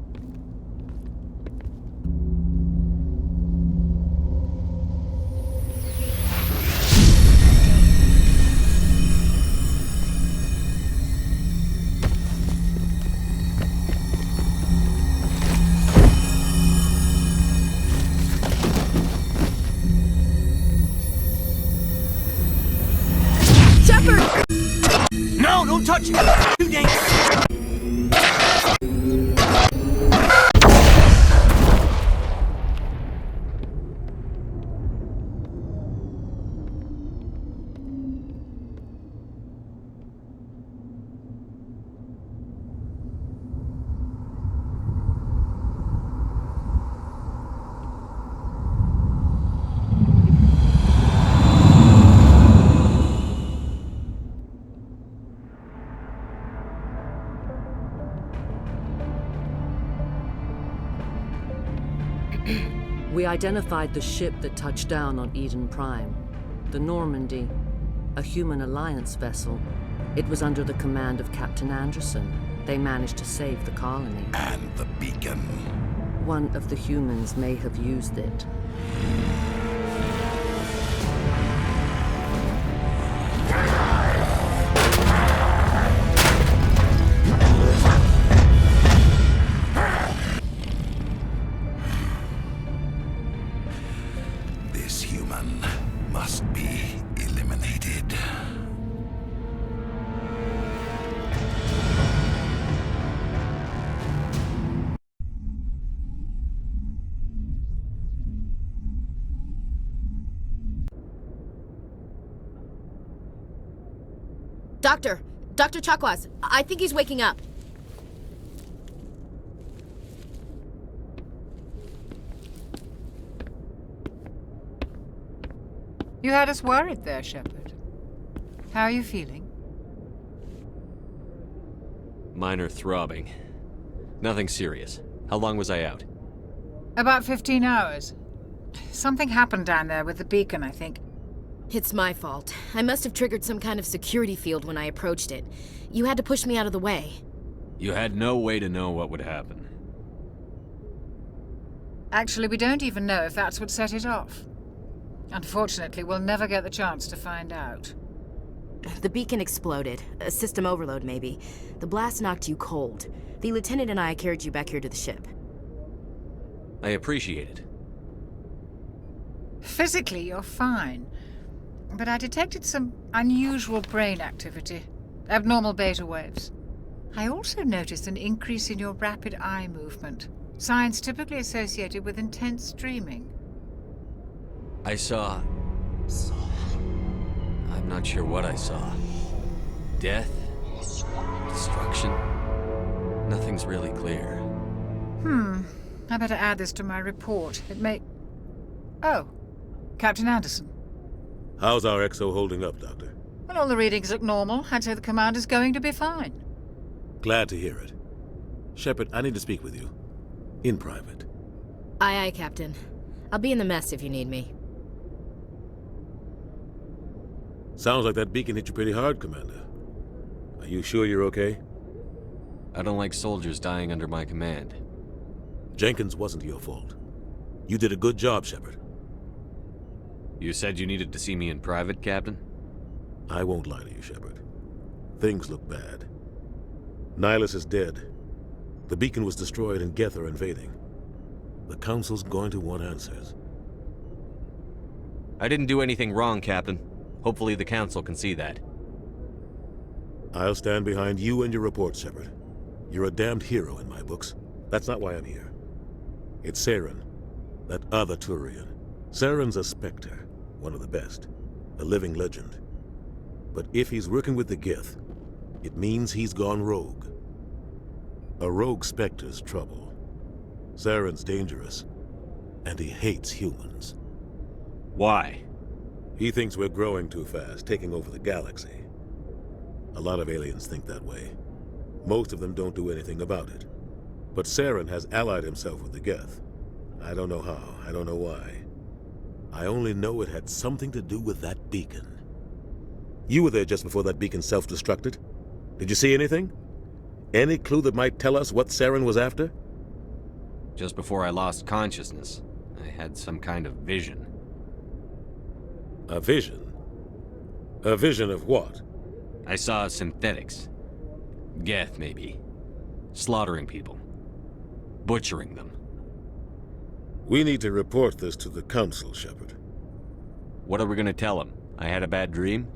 Sheppard! No, don't touch it! Too dangerous! We identified the ship that touched down on Eden Prime. The Normandy, a human alliance vessel. It was under the command of Captain Anderson. They managed to save the colony. And the beacon. One of the humans may have used it. This human must be eliminated. Dr. Chakwas, I think he's waking up. You had us worried there, Sheppard. How are you feeling? Minor throbbing. Nothing serious. How long was I out? About 15 hours. Something happened down there with the beacon, I think. It's my fault. I must have triggered some kind of security field when I approached it. You had to push me out of the way. You had no way to know what would happen. Actually, we don't even know if that's what set it off. Unfortunately, we'll never get the chance to find out. The beacon exploded. A system overload, maybe. The blast knocked you cold. The lieutenant and I carried you back here to the ship. I appreciate it. Physically, you're fine. But I detected some unusual brain activity. Abnormal beta waves. I also noticed an increase in your rapid eye movement. Signs typically associated with intense dreaming. I saw... I'm not sure what I saw. Death? Destruction? Nothing's really clear. I better add this to my report. It may... Oh, Captain Anderson. How's our XO holding up, Doctor? Well, all the readings look normal. I'd say the commander's going to be fine. Glad to hear it. Sheppard, I need to speak with you. In private. Aye, aye, Captain. I'll be in the mess if you need me. Sounds like that beacon hit you pretty hard, Commander. Are you sure you're okay? I don't like soldiers dying under my command. Jenkins wasn't your fault. You did a good job, Sheppard. You said you needed to see me in private, Captain? I won't lie to you, Sheppard. Things look bad. Nihilus is dead. The beacon was destroyed and Geth are invading. The Council's going to want answers. I didn't do anything wrong, Captain. Hopefully the Council can see that. I'll stand behind you and your report, Sheppard. You're a damned hero in my books. That's not why I'm here. It's Saren, that other Turian. Saren's a Spectre, one of the best, a living legend. But if he's working with the Geth, it means he's gone rogue. A rogue Spectre's trouble. Saren's dangerous, and he hates humans. Why? He thinks we're growing too fast, taking over the galaxy. A lot of aliens think that way. Most of them don't do anything about it. But Saren has allied himself with the Geth. I don't know how, I don't know why. I only know it had something to do with that beacon. You were there just before that beacon self-destructed. Did you see anything? Any clue that might tell us what Saren was after? Just before I lost consciousness, I had some kind of vision. A vision? A vision of what? I saw synthetics. Geth, maybe. Slaughtering people. Butchering them. We need to report this to the Council, Sheppard. What are we gonna tell them? I had a bad dream?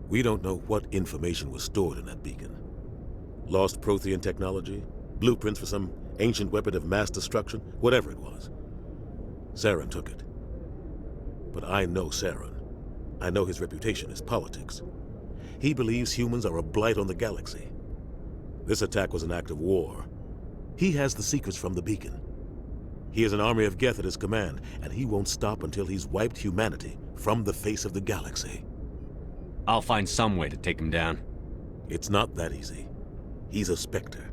We don't know what information was stored in that beacon. Lost Prothean technology? Blueprints for some ancient weapon of mass destruction? Whatever it was. Saren took it. But I know Saren. I know his reputation is politics. He believes humans are a blight on the galaxy. This attack was an act of war. He has the secrets from the beacon. He has an army of Geth at his command, and he won't stop until he's wiped humanity from the face of the galaxy. I'll find some way to take him down. It's not that easy. He's a Spectre.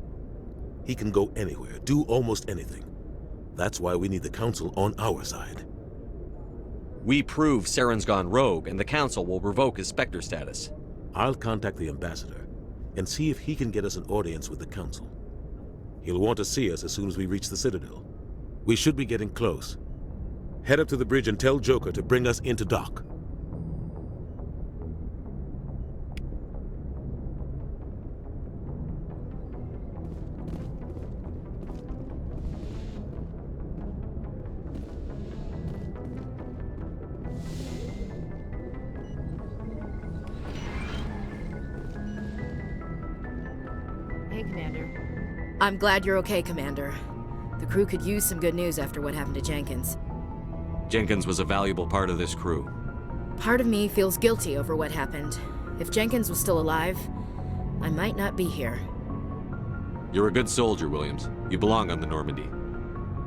He can go anywhere, do almost anything. That's why we need the Council on our side. We prove Saren's gone rogue, and the Council will revoke his Spectre status. I'll contact the Ambassador and see if he can get us an audience with the Council. He'll want to see us as soon as we reach the Citadel. We should be getting close. Head up to the bridge and tell Joker to bring us into dock. Hey, Commander. I'm glad you're okay, Commander. The crew could use some good news after what happened to Jenkins. Jenkins was a valuable part of this crew. Part of me feels guilty over what happened. If Jenkins was still alive, I might not be here. You're a good soldier, Williams. You belong on the Normandy.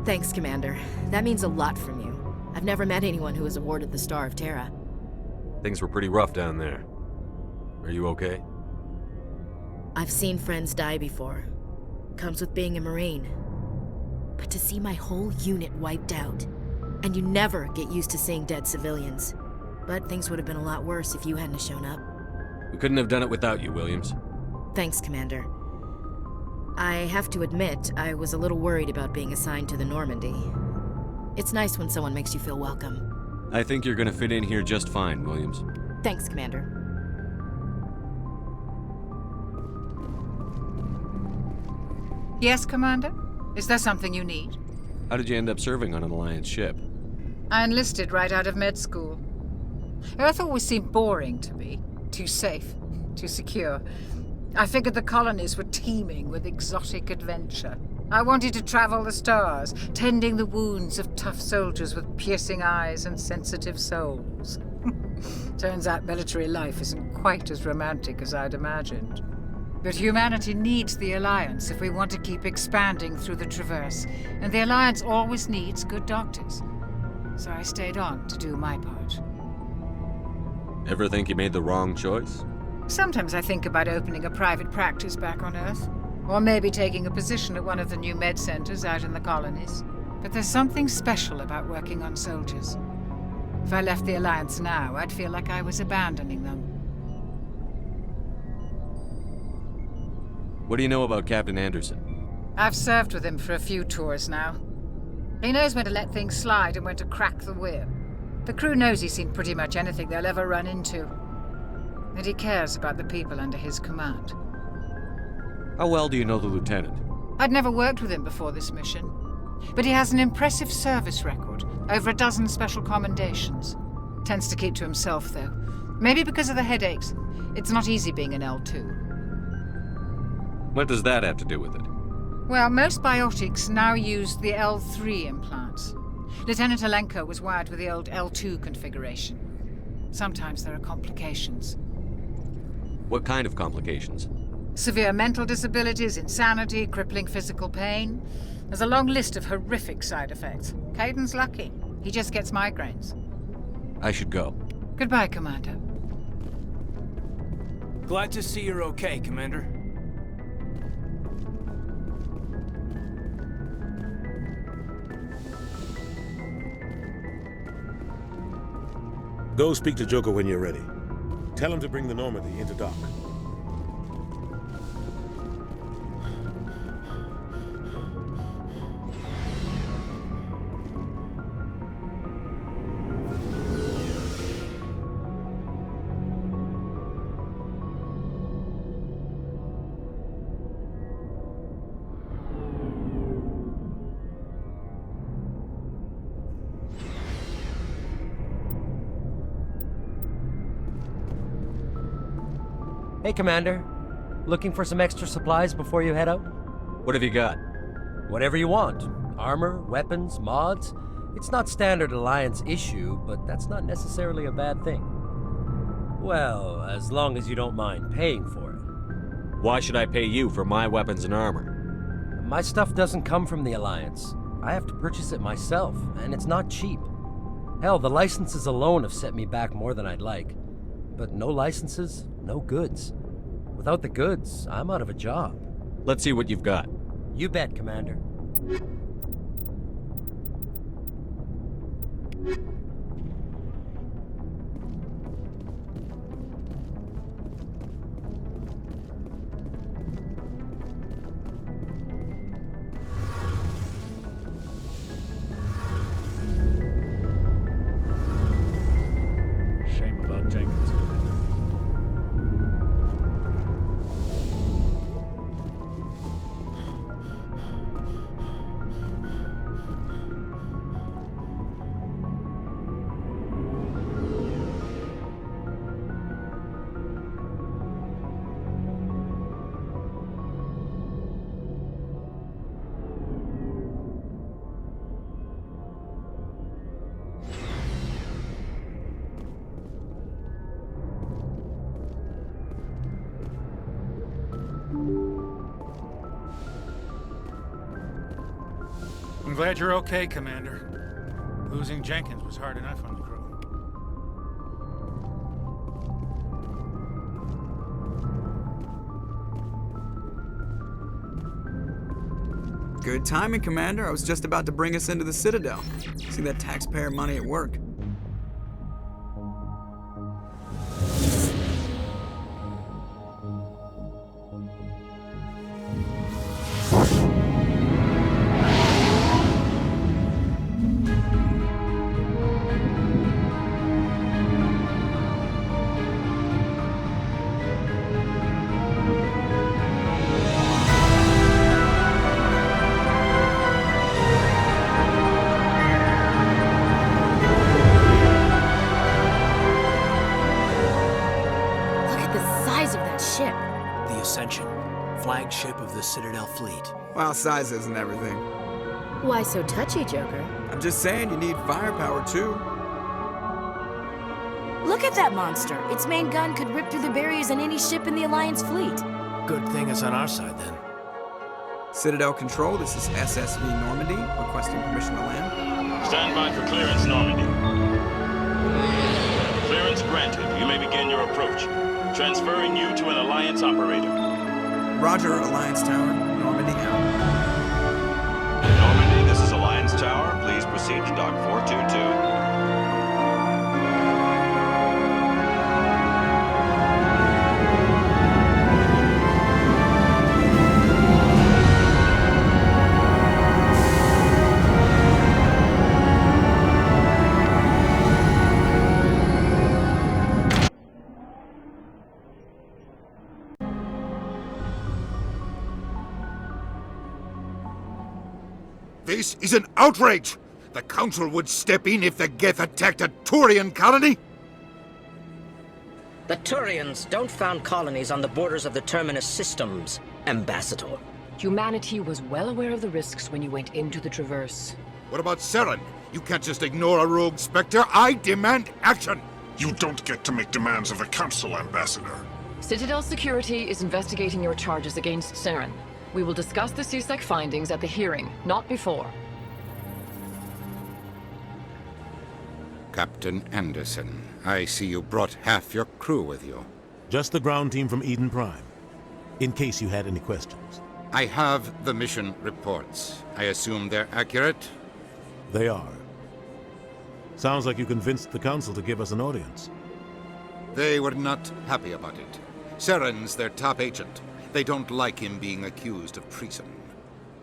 Thanks, Commander. That means a lot from you. I've never met anyone who was awarded the Star of Terra. Things were pretty rough down there. Are you okay? I've seen friends die before. Comes with being a Marine. But to see my whole unit wiped out, and you never get used to seeing dead civilians. But things would have been a lot worse if you hadn't shown up. We couldn't have done it without you, Williams. Thanks, Commander. I have to admit, I was a little worried about being assigned to the Normandy. It's nice when someone makes you feel welcome. I think you're gonna fit in here just fine, Williams. Thanks, Commander. Yes, Commander? Is there something you need? How did you end up serving on an Alliance ship? I enlisted right out of med school. Earth always seemed boring to me. Too safe, too secure. I figured the colonies were teeming with exotic adventure. I wanted to travel the stars, tending the wounds of tough soldiers with piercing eyes and sensitive souls. Turns out military life isn't quite as romantic as I'd imagined. But humanity needs the Alliance if we want to keep expanding through the Traverse, and the Alliance always needs good doctors. So I stayed on to do my part. Ever think you made the wrong choice? Sometimes I think about opening a private practice back on Earth, or maybe taking a position at one of the new med centers out in the colonies. But there's something special about working on soldiers. If I left the Alliance now, I'd feel like I was abandoning them. What do you know about Captain Anderson? I've served with him for a few tours now. He knows when to let things slide and when to crack the whip. The crew knows he's seen pretty much anything they'll ever run into. And he cares about the people under his command. How well do you know the Lieutenant? I'd never worked with him before this mission. But he has an impressive service record, over a dozen special commendations. Tends to keep to himself, though. Maybe because of the headaches. It's not easy being an L2. What does that have to do with it? Well, most biotics now use the L3 implants. Lieutenant Alenko was wired with the old L2 configuration. Sometimes there are complications. What kind of complications? Severe mental disabilities, insanity, crippling physical pain. There's a long list of horrific side effects. Caden's lucky. He just gets migraines. I should go. Goodbye, Commander. Glad to see you're okay, Commander. Go speak to Joker when you're ready. Tell him to bring the Normandy into dock. Hey, Commander. Looking for some extra supplies before you head out? What have you got? Whatever you want. Armor, weapons, mods. It's not standard Alliance issue, but that's not necessarily a bad thing. Well, as long as you don't mind paying for it. Why should I pay you for my weapons and armor? My stuff doesn't come from the Alliance. I have to purchase it myself, and it's not cheap. Hell, the licenses alone have set me back more than I'd like. But no licenses, no goods. Without the goods, I'm out of a job. Let's see what you've got. You bet, Commander. Shame about Jenkins. I'm glad you're okay, Commander. Losing Jenkins was hard enough on the crew. Good timing, Commander. I was just about to bring us into the Citadel. See that taxpayer money at work. Flagship of the Citadel fleet. Well, size isn't everything. Why so touchy, Joker? I'm just saying you need firepower, too. Look at that monster. Its main gun could rip through the barriers in any ship in the Alliance fleet. Good thing it's on our side, then. Citadel Control, this is SSV Normandy, requesting permission to land. Stand by for clearance, Normandy. Clearance granted. You may begin your approach. Transferring you to an Alliance operator. Roger, Alliance Tower. Normandy out. Normandy, this is Alliance Tower. Please proceed to Dock 422. This is an outrage! The Council would step in if the Geth attacked a Turian colony? The Turians don't found colonies on the borders of the Terminus systems, Ambassador. Humanity was well aware of the risks when you went into the Traverse. What about Saren? You can't just ignore a rogue Spectre. I demand action! You don't get to make demands of the Council, Ambassador. Citadel Security is investigating your charges against Saren. We will discuss the CSEC findings at the hearing, not before. Captain Anderson, I see you brought half your crew with you. Just the ground team from Eden Prime, in case you had any questions. I have the mission reports. I assume they're accurate? They are. Sounds like you convinced the Council to give us an audience. They were not happy about it. Saren's their top agent. They don't like him being accused of treason.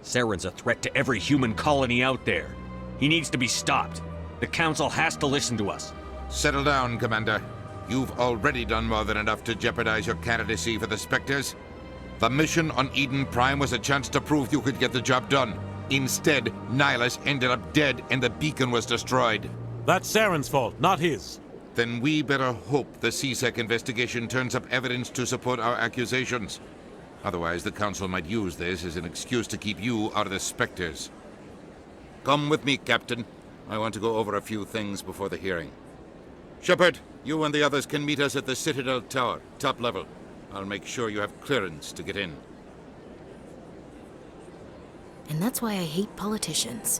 Saren's a threat to every human colony out there. He needs to be stopped. The Council has to listen to us. Settle down, Commander. You've already done more than enough to jeopardize your candidacy for the Spectres. The mission on Eden Prime was a chance to prove you could get the job done. Instead, Nihilus ended up dead and the beacon was destroyed. That's Saren's fault, not his. Then we better hope the CSEC investigation turns up evidence to support our accusations. Otherwise, the Council might use this as an excuse to keep you out of the Spectres. Come with me, Captain. I want to go over a few things before the hearing. Sheppard, you and the others can meet us at the Citadel Tower, top level. I'll make sure you have clearance to get in. And that's why I hate politicians.